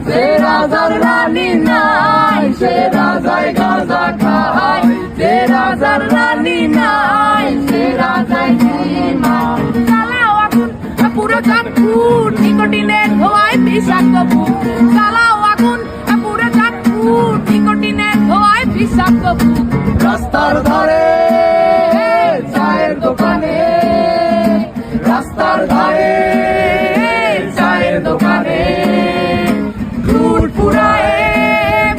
যে রাজার রানী নাই সে রাজায় গাঁজা খায়, যে রাজার রানী নাই সে রাজায় জিমায়। জ্বালাও আগুন পুরো চাঁদপুর, নিকোটিনের ধোঁয়ায় বিষাক্ত বুক। জ্বালাও আগুন পুরো চাঁদপুর, নিকোটিনের ধোঁয়ায় বিষাক্ত বুক। রাস্তার ধারে চায়ের দোকানে, রাস্তার ধারে চায়ের দোকানে লুট পুরায়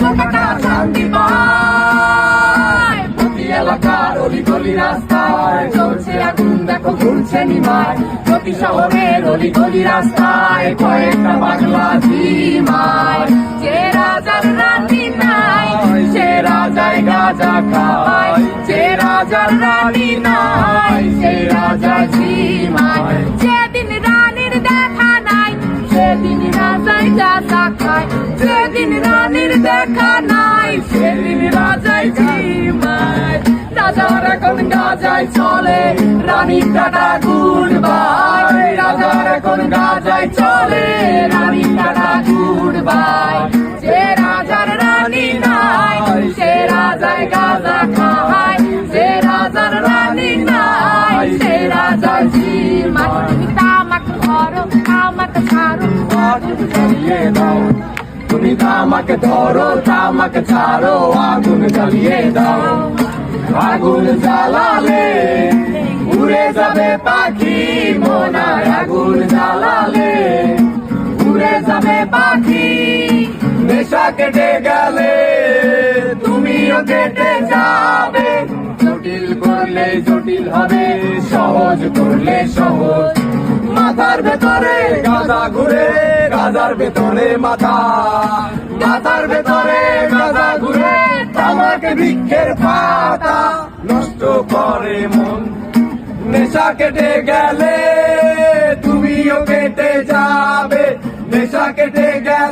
বোকাটা শান্তি পায়। প্রতি এলাকার অলি গলি রাস্তায় চলছে আগুন, দেখো ঘুরছে নিমায়। প্রতি শহরের অলি গলি রাস্তায় কয়েকটা পাগলা জিমায়। যে রাজার রানী নাই সে রাজায় গাঁজা খায়, যে রাজার রানী নাই সে রাজা জিমায়। যেদিন রানীর দেখা নাই সেদিন রাজায় গাঁজা খায়, যেদিন রানীর দেখা নাই সেদিন রাজায় জিমায়। রাজার এখন গাঁজায় চলে, রানীর টাটা গুড বাই। রাজার এখন গাঁজায় চলে, রানীর টাটা গুড বাই। যে রাজার রানী নাই সে রাজায় গাঁজা খায়, যে রাজার রানী নাই সে রাজা জিমায়। তুমি তামাক ধরো তামাক ছাড়ো, আগুন জ্বালিয়ে দাও। তুমি তামাক ধরো তামাক ছাড়ো, আগুন জ্বালিয়ে দাও। আগুন জ্বালালে উড়ে যাবে পাখি মনায়, আগুন জ্বালালে উড়ে যাবে পাখি। নেশা কেটে গেলে তুমিও কেটে যাবে, জটিল করলে জটিল হবে, সহজ করলে সহজ। মাথার ভেতরে গাঁজা ঘুরে, গাঁজার ভেতরে মাথা, মাথার ভেতরে গাঁজা ঘুরে, তামাক বৃক্ষের পাতা নষ্ট করে মন। নেশা কেটে গেলে তুমিও কেটে যাবে, নেশা কেটে গেলে